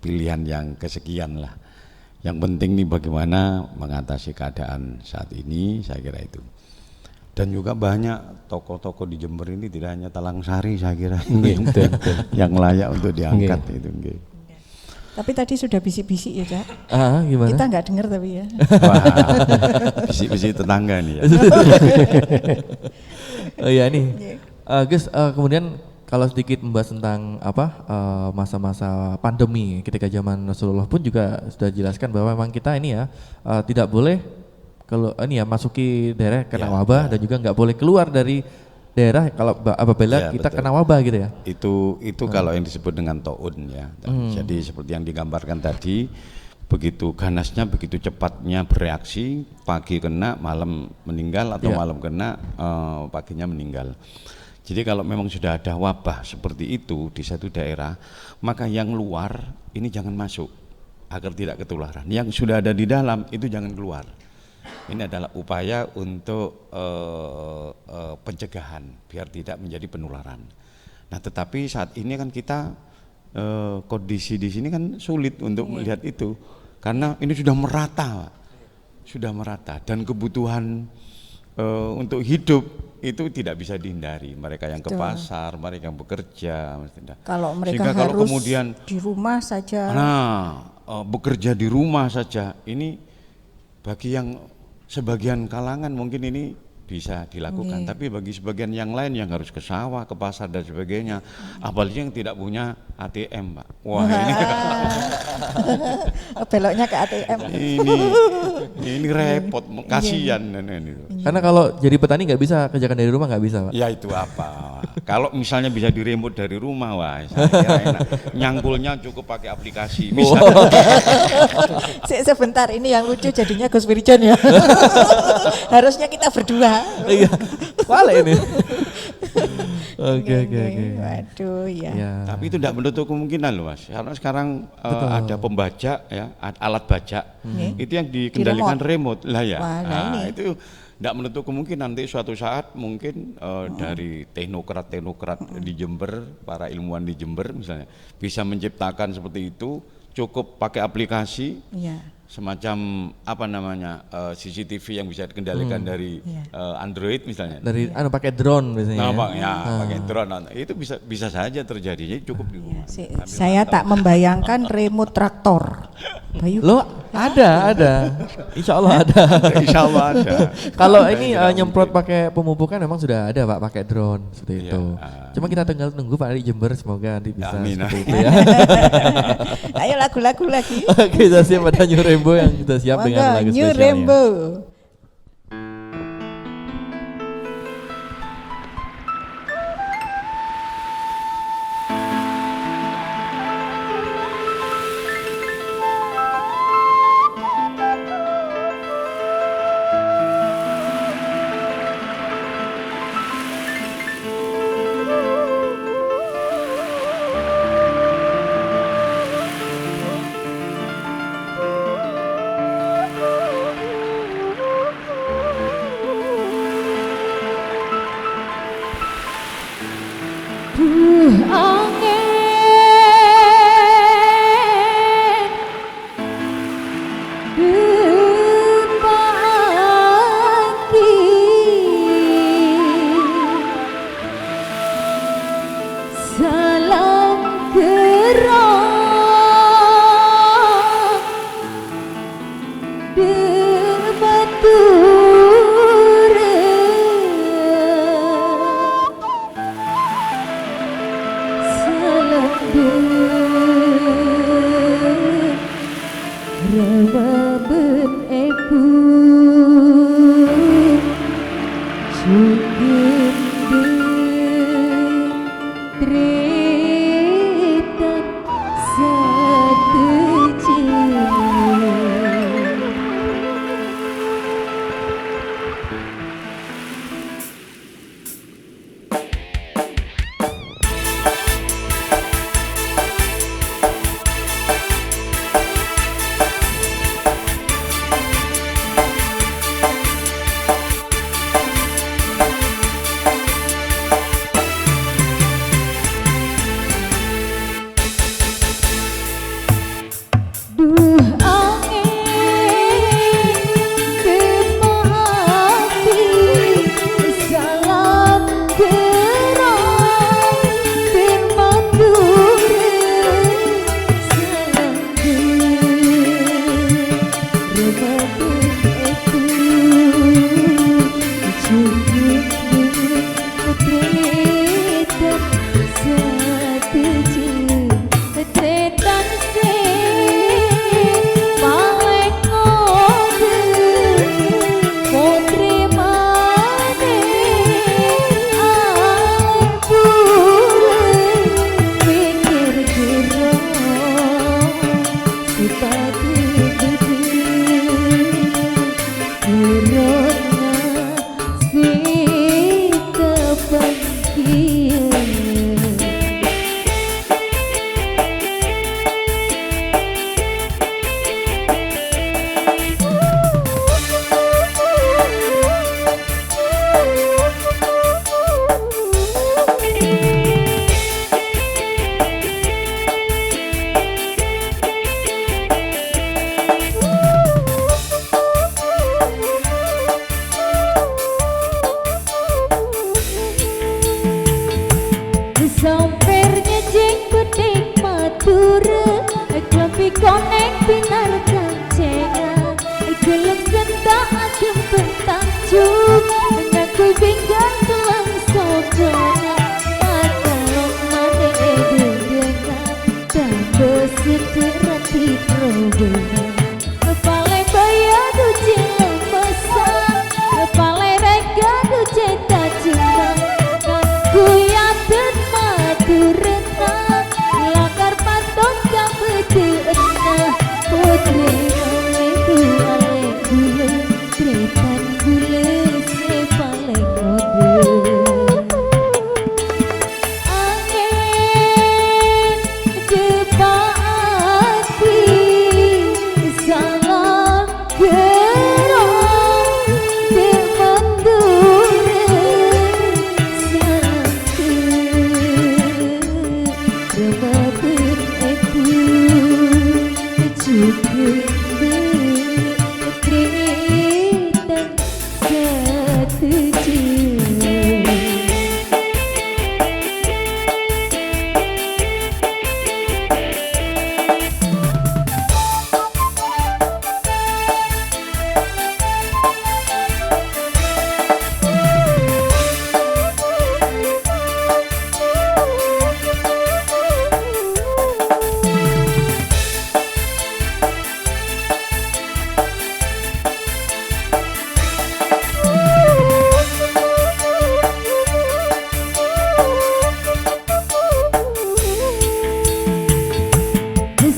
pilihan yang kesekian lah. Yang penting nih bagaimana mengatasi keadaan saat ini, saya kira itu. Dan juga banyak tokoh-tokoh di Jember ini tidak hanya Talangsari, saya kira yang layak untuk diangkat itu. Nggih. Tapi tadi sudah bisik-bisik ya, Cak. Gimana? Kita nggak dengar tapi ya. Wah, bisik-bisik tetangga nih ya. Oh iya nih, Gus, kemudian kalau sedikit membahas tentang masa-masa pandemi ketika zaman Rasulullah pun juga sudah jelaskan bahwa memang kita ini ya tidak boleh kalau ini ya masuki daerah kena wabah dan juga nggak boleh keluar dari daerah kalau apabila kita betul. kena wabah gitu ya. Itu kalau yang disebut dengan taun ya. Jadi seperti yang digambarkan tadi, begitu ganasnya, begitu cepatnya bereaksi, pagi kena, malam meninggal atau malam kena, paginya meninggal. Jadi kalau memang sudah ada wabah seperti itu di satu daerah, maka yang luar ini jangan masuk agar tidak ketularan. Yang sudah ada di dalam itu jangan keluar. Ini adalah upaya untuk pencegahan biar tidak menjadi penularan. Nah, tetapi saat ini kan kita kondisi di sini kan sulit untuk melihat itu karena ini sudah merata dan kebutuhan untuk hidup itu tidak bisa dihindari. Mereka yang ke pasar, mereka yang bekerja, kalau mereka sehingga harus kalau kemudian di rumah saja. Bekerja di rumah saja ini bagi yang sebagian kalangan mungkin ini bisa dilakukan. Tapi bagi sebagian yang lain yang harus ke sawah, ke pasar dan sebagainya, apalagi yang tidak punya ATM, Pak. Wah, Beloknya ke ATM. ini repot, kasihan ini. Karena kalau jadi petani nggak bisa kerjakan dari rumah, nggak bisa, Pak. Ya itu apa? Kalau misalnya bisa diremot dari rumah, wah, saya kira enak. Nyangkulnya cukup pakai aplikasi. Bisa. Sebentar, ini yang lucu jadinya Gus Wirjon ya. Harusnya kita berdua. Iya, boleh ini. Oke. Waduh, ya. Ya. Tapi itu tidak menutup kemungkinan loh, Mas. Karena sekarang ada pembajak ya, alat bajak. Itu yang dikendalikan remote lah ya. Wah, Nah, itu tidak menutup kemungkinan nanti suatu saat mungkin dari teknokrat di Jember, para ilmuwan di Jember misalnya bisa menciptakan seperti itu, cukup pakai aplikasi. Iya. Semacam apa namanya CCTV yang bisa dikendalikan dari Android misalnya. Dari pakai drone biasanya. Nah, pakai drone itu bisa saja terjadi. Jadi cukup di rumah. Saya tak membayangkan remote traktor. Bayu. Lo ada. Insya Allah ada. Insya Allah ada. Kalau ini nyemprot pakai pemupukan memang sudah ada, Pak, pakai drone seperti itu. Cuma kita tinggal tunggu Pak di Jember, semoga nanti bisa seperti itu ya. Ayo lagu-lagu lagi. Oke, kita siap pada New Rainbow yang kita siap dengan lagu New spesialnya. Rainbow. ale gule tretan gule se paling kode angin depati salah gerong di mendure satu remabin aku cukup berkretan setuju.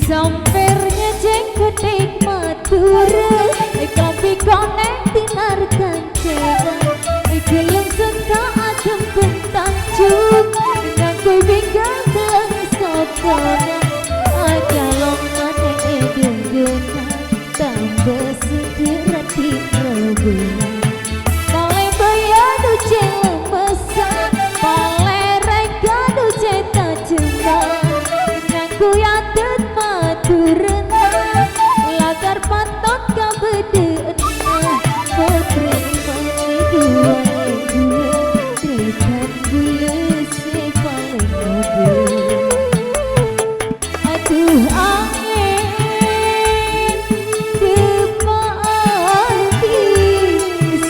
Sampernya jenggot Madura kopi konek tinar kancewa gelem seka adem bentang juk ngangkui binggal kelang sopona akalong maneh dendena tambah sederat di robulan pale bayadu celemesan pale rega du ceta jembal ngangkui adet maturena lagar patot kabedena putri putri dua gule tretan gule se paling kode aduh angin depati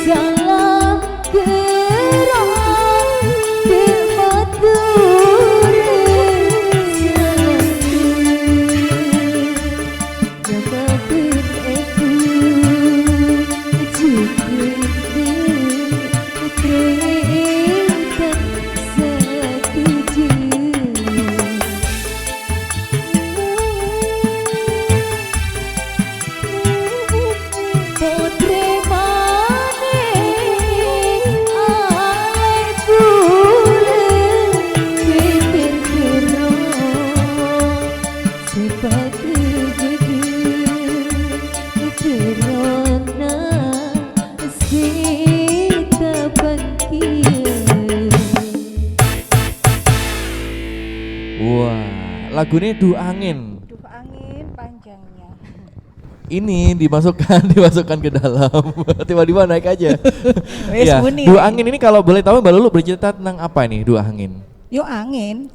salah gerong di mature Lagunya Du Angin. Duh angin panjangnya. Ini dimasukkan ke dalam. Tiba-tiba naik aja. Wes Iya, muni. Du Angin ini kalau boleh tahu Mbak Lulu bercerita tentang apa nih Du Angin? Yuk angin.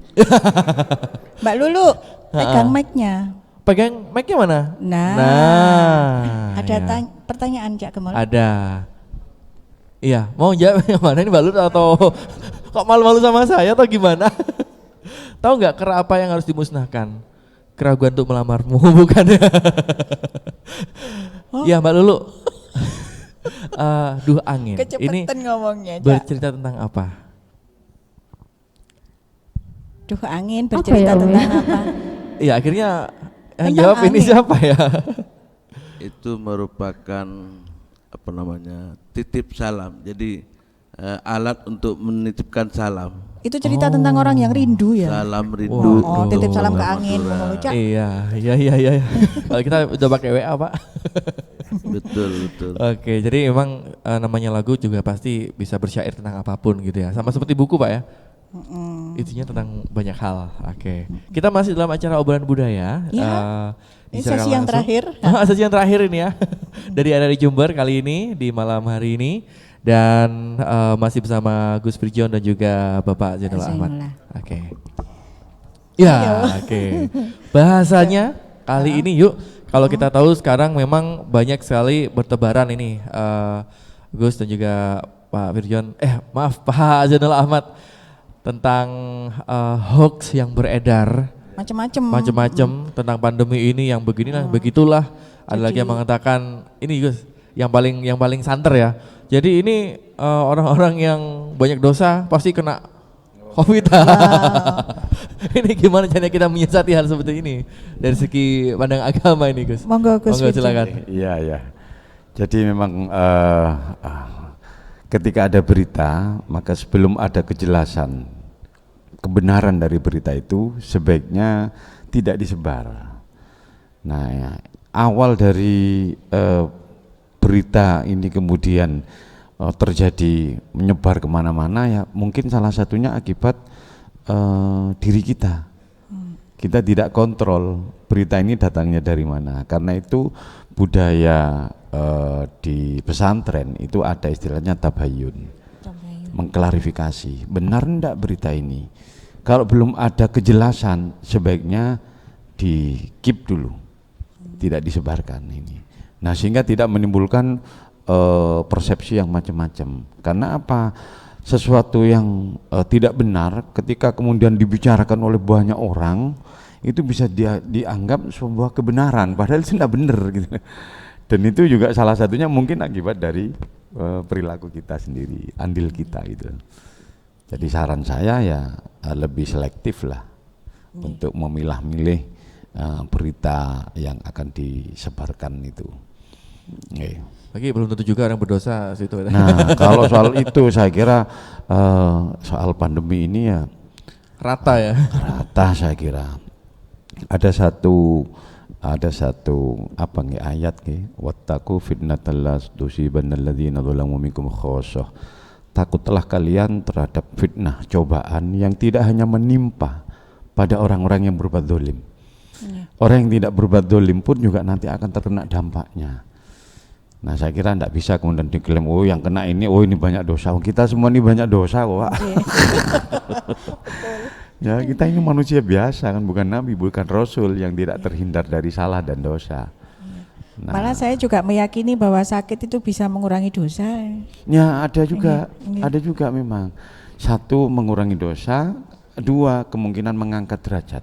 Mbak Lulu pegang mic-nya. Pegang mic-nya mana? Nah. Ada ya. pertanyaan Cak Kemal? Ada. Iya, mau jawab yang mana ini Mbak Lulu atau kok malu-malu sama saya atau gimana? Tahu nggak kera apa yang harus dimusnahkan? Keraguan untuk melamarmu, bukan ya? Ya Mbak Lulu. Duh Angin. Ini Kecepetan ngomongnya, Cak. bercerita tentang apa? Duh angin bercerita Om tentang ya? apa? Iya akhirnya yang Tentang jawab ini angin. siapa ya? Itu merupakan apa namanya titip salam. Jadi alat untuk menitipkan salam. Itu cerita tentang orang yang rindu ya? Salam rindu. Oh, titip salam ke Salam angin, Madura. ngono, Cak. Iya. Kalau kita udah pakai WA Pak. Betul. Oke, jadi emang namanya lagu juga pasti bisa bersyair tentang apapun gitu ya. Sama seperti buku Pak ya. Isinya tentang banyak hal. Oke. Kita masih dalam acara obrolan budaya. Ya. Ini disiarkan sesi yang langsung. terakhir. Sesi yang terakhir ini ya. Dari RRI Jember kali ini di malam hari ini. Dan masih bersama Gus Firjon dan juga Bapak Zainul Ahmad. Oke. Ya, oke. Bahasanya kali ini yuk. Kalau kita tahu sekarang memang banyak sekali bertebaran ini Gus dan juga Pak Firjon. Pak Zainul Ahmad tentang hoax yang beredar. Macam-macam tentang pandemi ini yang beginilah begitulah. Ada lagi yang mengatakan ini Gus yang paling santer ya. Jadi ini orang-orang yang banyak dosa pasti kena COVID. Ini gimana caranya kita menyiasati hal seperti ini dari segi pandang agama ini, Gus? Monggo Gus Firjon. silakan. Iya, ya. Jadi memang ketika ada berita, maka sebelum ada kejelasan kebenaran dari berita itu sebaiknya tidak disebar. Nah, ya, awal dari berita ini kemudian terjadi menyebar kemana-mana, ya mungkin salah satunya akibat diri kita. Kita tidak kontrol berita ini datangnya dari mana. Karena itu budaya di pesantren itu ada istilahnya tabayun, mengklarifikasi benar enggak berita ini. Kalau belum ada kejelasan sebaiknya di keep dulu, tidak disebarkan ini. Nah, sehingga tidak menimbulkan persepsi yang macam-macam. Karena apa? Sesuatu yang tidak benar ketika kemudian dibicarakan oleh banyak orang itu bisa dianggap sebuah kebenaran, padahal itu tidak benar gitu. Dan itu juga salah satunya mungkin akibat dari perilaku kita sendiri, andil kita gitu. Jadi saran saya ya lebih selektif lah untuk memilah-milih berita yang akan disebarkan itu. Lagi belum tentu juga orang berdosa situ. Nah, kalau soal itu saya kira soal pandemi ini ya Rata ya. rata saya kira. Ada satu apa nggih ayat nggih, wattaqu fitnatal la tusibannal ladzina dzalamu minkum khassah. Takutlah kalian terhadap fitnah, cobaan yang tidak hanya menimpa pada orang-orang yang berbuat zalim. Orang yang tidak berbuat zalim pun juga nanti akan terkena dampaknya. Nah, saya kira tidak bisa kemudian diklaim, oh yang kena ini, oh ini banyak dosa. Kita semua ini banyak dosa kok, Pak. Ya, kita ini manusia biasa kan, bukan nabi, bukan rasul yang tidak terhindar dari salah dan dosa. Nah, Malah saya juga meyakini bahwa sakit itu bisa mengurangi dosa. ya ada juga memang. Satu, mengurangi dosa. Dua, kemungkinan mengangkat derajat.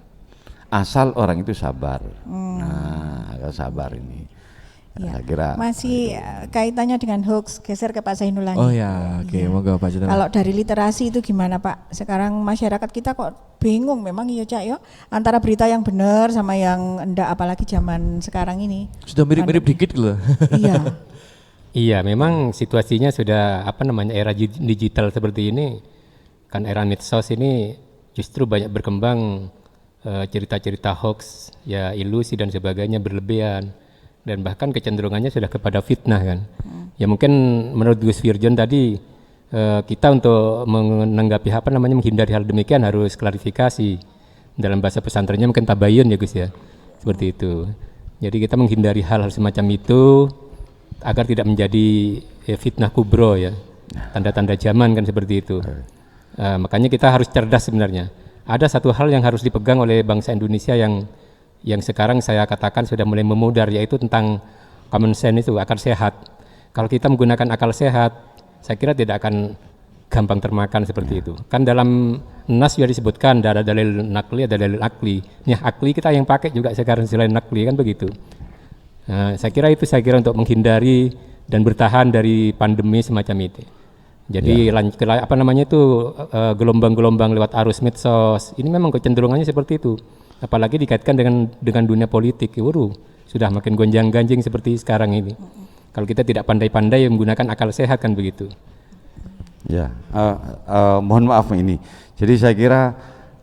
Asal orang itu sabar. Nah, sabar ini. Ya. Saya kira Masih kaitannya dengan hoax, geser ke Pak Zainul lagi. Oh ya, oke, monggo Pak Citra. Kalau dari literasi itu gimana Pak? Sekarang masyarakat kita kok bingung memang ya Cak ya, antara berita yang benar sama yang enggak, apalagi zaman sekarang ini. Sudah mirip-mirip dikit loh. Iya. Iya, memang situasinya sudah era digital seperti ini, kan era medsos ini justru banyak berkembang cerita-cerita hoax, ya ilusi dan sebagainya berlebihan. Dan bahkan kecenderungannya sudah kepada fitnah kan. Ya mungkin menurut Gus Firjon tadi kita untuk menanggapi menghindari hal demikian harus klarifikasi. Dalam bahasa pesantrennya mungkin tabayun ya Gus ya. Seperti itu. Jadi kita menghindari hal-hal semacam itu agar tidak menjadi fitnah kubro ya. Tanda-tanda zaman kan seperti itu. Makanya kita harus cerdas sebenarnya. Ada satu hal yang harus dipegang oleh bangsa Indonesia yang sekarang saya katakan sudah mulai memudar, yaitu tentang common sense, itu akal sehat. Kalau kita menggunakan akal sehat, saya kira tidak akan gampang termakan seperti itu. Kan dalam nas sudah disebutkan ada dalil nakli, ada dalil akli. Nih akli kita yang pakai juga sekarang selain nakli kan begitu. Nah, saya kira untuk menghindari dan bertahan dari pandemi semacam itu. Jadi gelombang-gelombang lewat arus medsos ini memang kecenderungannya seperti itu. Apalagi dikaitkan dengan dunia politik, sudah makin gonjang-ganjing seperti sekarang ini. Kalau kita tidak pandai-pandai menggunakan akal sehat kan begitu. ya, mohon maaf ini. Jadi saya kira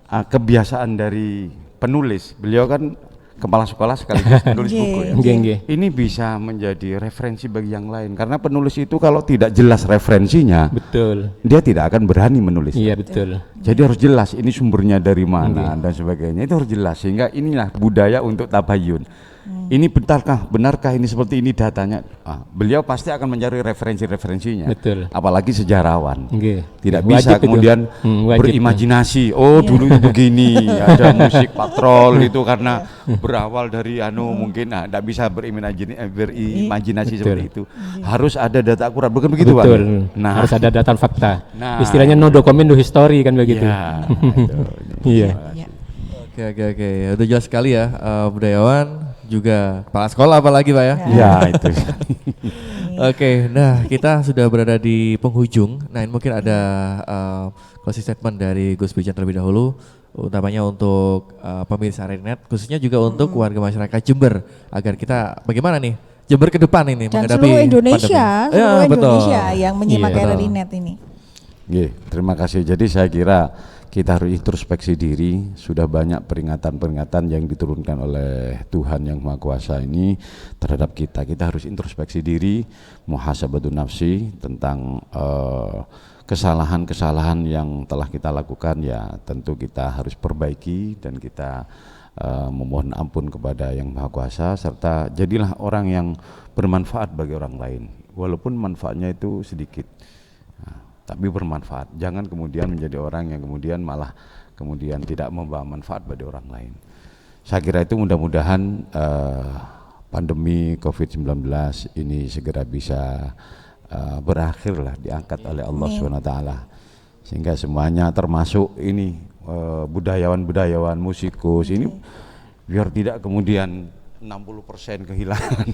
kebiasaan dari penulis, beliau kan kepala sekolah sekaligus penulis buku ya. Ini bisa menjadi referensi bagi yang lain, karena penulis itu kalau tidak jelas referensinya, betul, dia tidak akan berani menulis. Iya betul. Jadi harus jelas ini sumbernya dari mana dan sebagainya, itu harus jelas, sehingga inilah budaya untuk tabayun. Ini benarkah ini seperti ini datanya? Beliau pasti akan mencari referensinya. Betul. Apalagi sejarawan. Tidak Wajib bisa itu. kemudian berimajinasi. Oh dulu itu begini, ada musik patrol itu karena berawal dari mungkin tidak bisa berimajinasi seperti itu. Harus ada data akurat, bukan begitu Pak? Betul. Nah, harus ada data fakta. Nah, istilahnya no document no history kan begitu. Ya, Iya. Oke, udah jelas sekali ya budayawan. juga kepala sekolah apalagi Pak ya. Ya itu. Oke, nah kita sudah berada di penghujung. Nah ini mungkin ada closing statement dari Gus Firjon terlebih dahulu, utamanya untuk pemirsa Rarinet, khususnya juga untuk warga masyarakat Jember, agar kita bagaimana nih Jember ke depan ini Dan menghadapi seluruh Indonesia, pandemi. seluruh Ya, betul. Indonesia yang menyimak Iya. Rarinet ini. Terima kasih. Jadi saya kira kita harus introspeksi diri. Sudah banyak peringatan-peringatan yang diturunkan oleh Tuhan yang Maha Kuasa ini terhadap kita. Kita harus introspeksi diri, muhasabatun nafsi tentang kesalahan-kesalahan yang telah kita lakukan. Ya tentu kita harus perbaiki dan kita memohon ampun kepada yang Maha Kuasa, serta jadilah orang yang bermanfaat bagi orang lain, walaupun manfaatnya itu sedikit, tapi bermanfaat. Jangan kemudian menjadi orang yang kemudian malah kemudian tidak membawa manfaat bagi orang lain. Saya kira itu mudah-mudahan pandemi COVID-19 ini segera bisa berakhir lah, diangkat oleh Allah SWT, sehingga semuanya termasuk ini budayawan-budayawan, musikus ini biar tidak kemudian 60% kehilangan.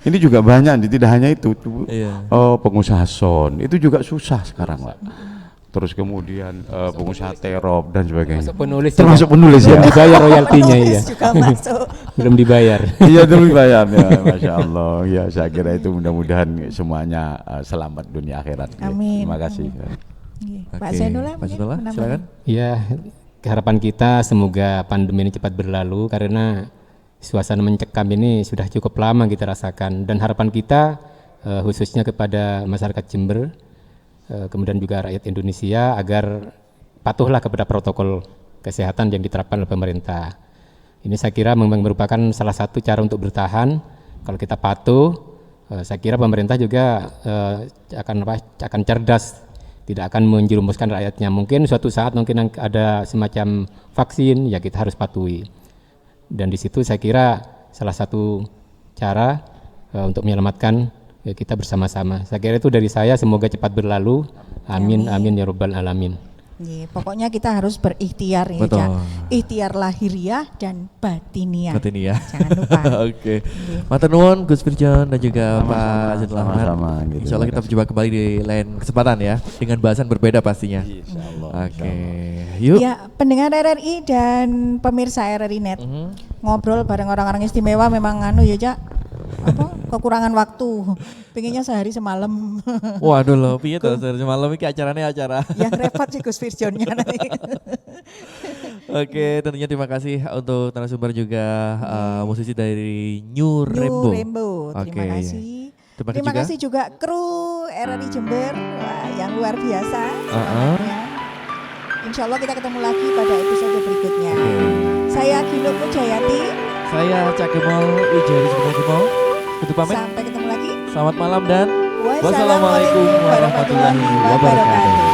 Ini juga banyak, tidak hanya itu. Iya. Pengusaha sound itu juga susah sekarang, Pak. Terus kemudian pengusaha terop dan sebagainya. Termasuk penulis ya. belum dibayar royaltinya ya. Penulis juga masuk. Belum dibayar. Iya belum dibayar ya, Masya Allah. Ya saya kira itu mudah-mudahan semuanya selamat dunia akhirat. Ya. Amin. Terima kasih. Pak Oke, Zainullah, Pak Zainullah, mungkin silakan. Ya, harapan kita semoga pandemi ini cepat berlalu karena suasana mencekam ini sudah cukup lama kita rasakan, dan harapan kita khususnya kepada masyarakat Jember, kemudian juga rakyat Indonesia agar patuhlah kepada protokol kesehatan yang diterapkan oleh pemerintah. Ini saya kira memang merupakan salah satu cara untuk bertahan. Kalau kita patuh, saya kira pemerintah juga akan cerdas, tidak akan menjerumuskan rakyatnya. Mungkin suatu saat mungkin ada semacam vaksin, ya kita harus patuhi. Dan di situ saya kira salah satu cara untuk menyelamatkan kita bersama-sama. Saya kira itu dari saya, semoga cepat berlalu. Amin, amin ya rabbal alamin. Pokoknya kita harus berikhtiar ya, Betul. ikhtiar lahiriah dan batiniah. Batiniah. Jangan lupa. Oke. Matur nuwun Gus Firjon dan juga Pak Zainul Ahmad. Sama-sama, gitu. Insyaallah kita berjumpa kembali di lain kesempatan ya, dengan bahasan berbeda pastinya. Insyaallah. Oke. Yuk. Ya, pendengar RRI dan pemirsa RRI Net, ngobrol bareng orang-orang istimewa memang ya Cak, kekurangan waktu. Pengennya sehari semalam. Waduh loh, piye to semalam iki acaranya acara. Yang repot sih Gus Firjonnya nanti. Oke, tentunya terima kasih untuk narasumber juga musisi dari New Rainbow. Terima Oke, kasih. Terima kasih juga kru RRI Jember yang luar biasa. Insya Allah kita ketemu lagi pada episode berikutnya. Saya Gino Pujayati. Saya Cak Kemal Wijaya Sukumal. Tutup pamit. Sampai ketemu lagi. Selamat malam dan Wassalamualaikum warahmatullahi wabarakatuh.